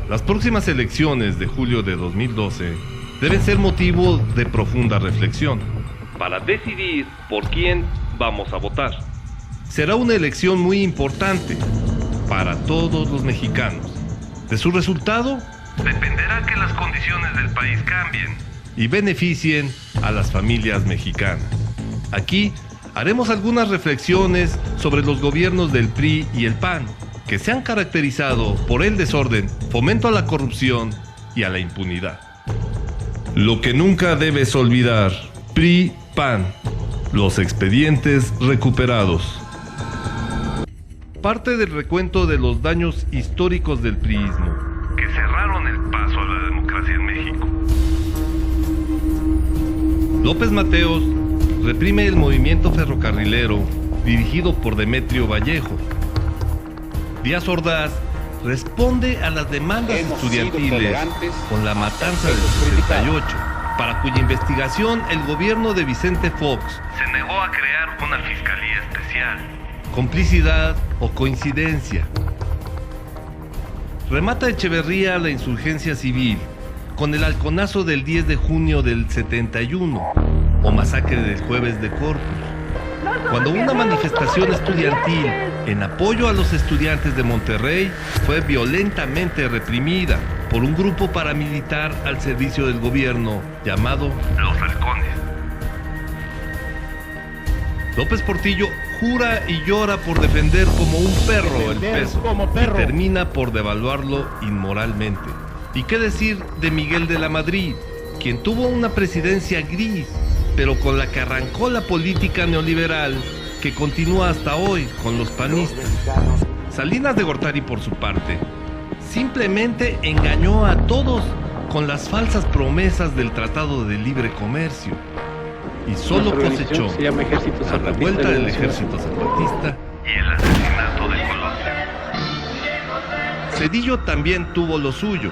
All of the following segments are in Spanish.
Las próximas elecciones de julio de 2012 deben ser motivo de profunda reflexión para decidir por quién vamos a votar. Será una elección muy importante para todos los mexicanos. De su resultado dependerá que las condiciones del país cambien y beneficien a las familias mexicanas. Aquí haremos algunas reflexiones sobre los gobiernos del PRI y el PAN, que se han caracterizado por el desorden, fomento a la corrupción y a la impunidad. Lo que nunca debes olvidar: PRI, PAN, los expedientes recuperados. Parte del recuento de los daños históricos del priismo, que cerraron el paso a la democracia en México. López Mateos reprime el movimiento ferrocarrilero dirigido por Demetrio Vallejo. Díaz Ordaz responde a las demandas estudiantiles con la matanza del 68, para cuya investigación el gobierno de Vicente Fox se negó a crear una fiscalía especial. ¿Complicidad o coincidencia? Remata Echeverría la insurgencia civil con el halconazo del 10 de junio del 71 o masacre del Jueves de Corpus, cuando una manifestación estudiantil en apoyo a los estudiantes de Monterrey fue violentamente reprimida por un grupo paramilitar al servicio del gobierno llamado Los Halcones. López Portillo jura y llora por defender como un perro el peso y termina por devaluarlo inmoralmente. ¿Y qué decir de Miguel de la Madrid, quien tuvo una presidencia gris, pero con la que arrancó la política neoliberal que continúa hasta hoy con los panistas? Salinas de Gortari, por su parte, simplemente engañó a todos con las falsas promesas del Tratado de Libre Comercio y solo cosechó la revuelta del Ejército Zapatista y el asesinato de Colosio. Zedillo también tuvo lo suyo.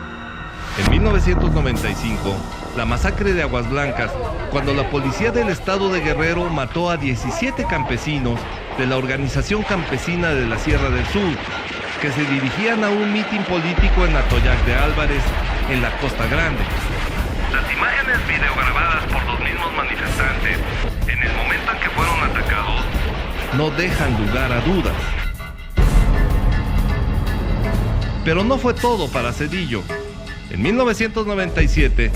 En 1995, la masacre de Aguas Blancas, cuando la policía del estado de Guerrero mató a 17 campesinos de la Organización Campesina de la Sierra del Sur, que se dirigían a un mitin político en Atoyac de Álvarez, en la Costa Grande. Las imágenes videograbadas por los mismos manifestantes en el momento en que fueron atacados no dejan lugar a dudas. Pero no fue todo para Zedillo. En 1997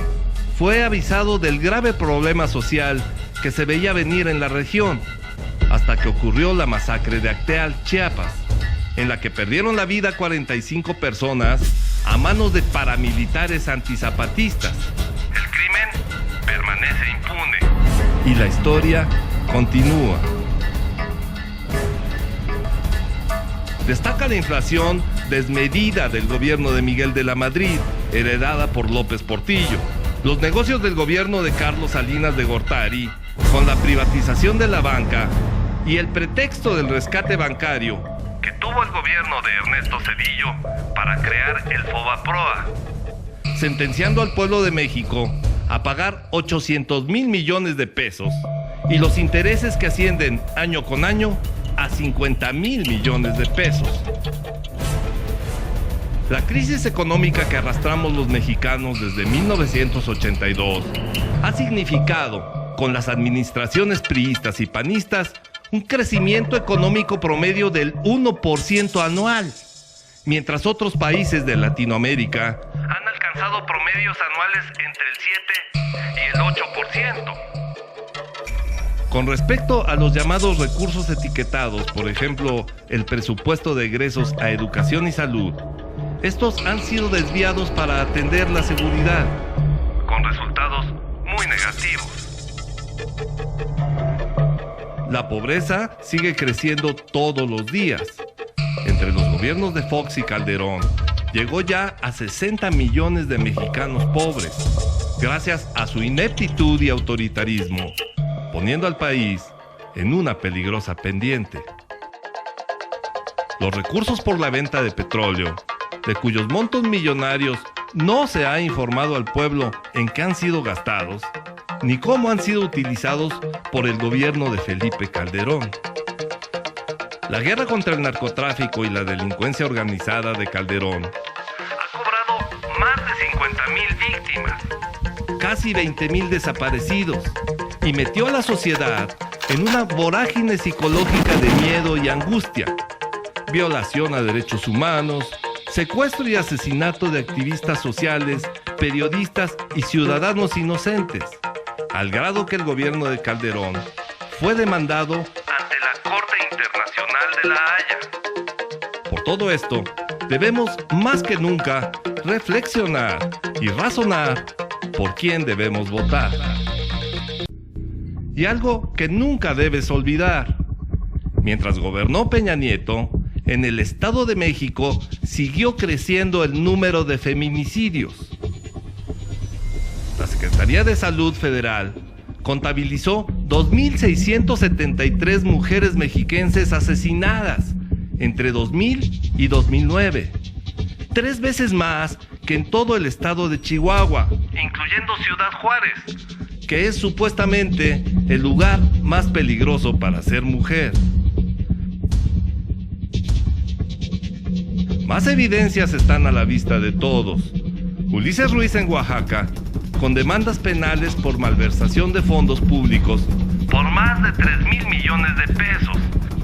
fue avisado del grave problema social que se veía venir en la región, hasta que ocurrió la masacre de Acteal, Chiapas, en la que perdieron la vida 45 personas a manos de paramilitares antizapatistas. El crimen permanece impune y la historia continúa. Destaca la inflación desmedida del gobierno de Miguel de la Madrid, heredada por López Portillo, los negocios del gobierno de Carlos Salinas de Gortari, con la privatización de la banca y el pretexto del rescate bancario que tuvo el gobierno de Ernesto Zedillo para crear el FOBAPROA, sentenciando al pueblo de México a pagar 800,000 millones de pesos y los intereses que ascienden año con año a 50,000 millones de pesos. La crisis económica que arrastramos los mexicanos desde 1982 ha significado, con las administraciones priistas y panistas, un crecimiento económico promedio del 1% anual, mientras otros países de Latinoamérica han alcanzado promedios anuales entre el 7 y el 8%. Con respecto a los llamados recursos etiquetados, por ejemplo, el presupuesto de egresos a educación y salud, estos han sido desviados para atender la seguridad, con resultados muy negativos. La pobreza sigue creciendo todos los días. Entre los gobiernos de Fox y Calderón, llegó ya a 60 millones de mexicanos pobres, gracias a su ineptitud y autoritarismo, poniendo al país en una peligrosa pendiente. Los recursos por la venta de petróleo, de cuyos montos millonarios no se ha informado al pueblo en qué han sido gastados, ni cómo han sido utilizados por el gobierno de Felipe Calderón. La guerra contra el narcotráfico y la delincuencia organizada de Calderón ha cobrado 50,000 víctimas, casi 20,000 desaparecidos, y metió a la sociedad en una vorágine psicológica de miedo y angustia. Violación a derechos humanos, secuestro y asesinato de activistas sociales, periodistas y ciudadanos inocentes, al grado que el gobierno de Calderón fue demandado ante la Corte Internacional de La Haya. Por todo esto, debemos más que nunca reflexionar y razonar por quién debemos votar. Y algo que nunca debes olvidar: mientras gobernó Peña Nieto, en el Estado de México siguió creciendo el número de feminicidios. La Secretaría de Salud Federal contabilizó 2,673 mujeres mexiquenses asesinadas entre 2000 y 2009, 3 veces más que en todo el estado de Chihuahua, incluyendo Ciudad Juárez, que es supuestamente el lugar más peligroso para ser mujer. Más evidencias están a la vista de todos. Ulises Ruiz en Oaxaca, con demandas penales por malversación de fondos públicos por más de 3,000 millones de pesos.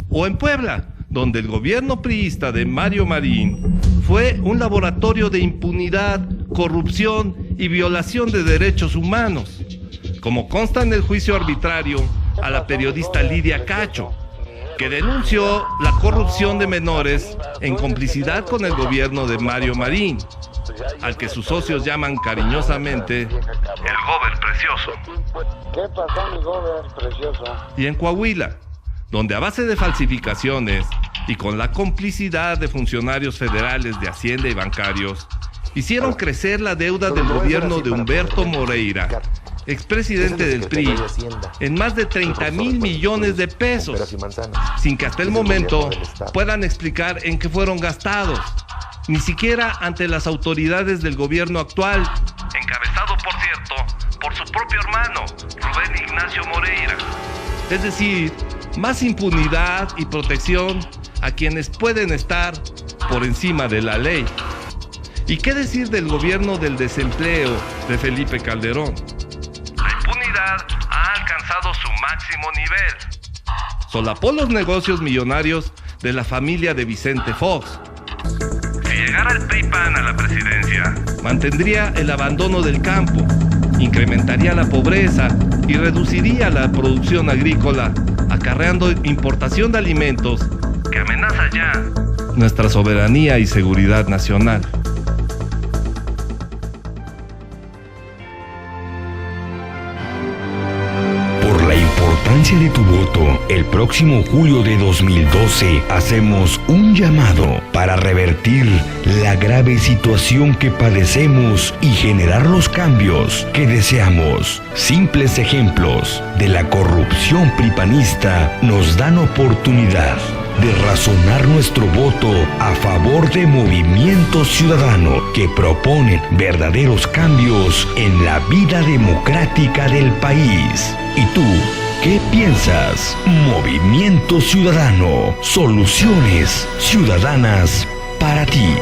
O en Puebla, donde el gobierno priista de Mario Marín fue un laboratorio de impunidad, corrupción y violación de derechos humanos, como consta en el juicio arbitrario a la periodista Lidia Cacho, que denunció la corrupción de menores en complicidad con el gobierno de Mario Marín, al que sus socios llaman cariñosamente el Gober Precioso. ¿Qué pasó, mi Gober Precioso? Y en Coahuila, donde a base de falsificaciones y con la complicidad de funcionarios federales de Hacienda y bancarios, hicieron crecer la deuda del gobierno de Humberto Moreira, expresidente del PRI, en más de 30,000 millones de pesos, sin que hasta el momento puedan explicar en qué fueron gastados, ni siquiera ante las autoridades del gobierno actual, encabezado, por cierto, por su propio hermano, Rubén Ignacio Moreira. Es decir, más impunidad y protección a quienes pueden estar por encima de la ley. ¿Y qué decir del gobierno del desempleo de Felipe Calderón? La impunidad ha alcanzado su máximo nivel. Solapó los negocios millonarios de la familia de Vicente Fox. Si llegara el PRI-PAN a la presidencia, mantendría el abandono del campo, incrementaría la pobreza y reduciría la producción agrícola, acarreando importación de alimentos que amenaza ya nuestra soberanía y seguridad nacional. De tu voto, el próximo julio de 2012 hacemos un llamado para revertir la grave situación que padecemos y generar los cambios que deseamos. Simples ejemplos de la corrupción pripanista nos dan oportunidad de razonar nuestro voto a favor de Movimiento Ciudadano que proponen verdaderos cambios en la vida democrática del país. ¿Y tú? ¿Qué piensas? Movimiento Ciudadano. Soluciones ciudadanas para ti.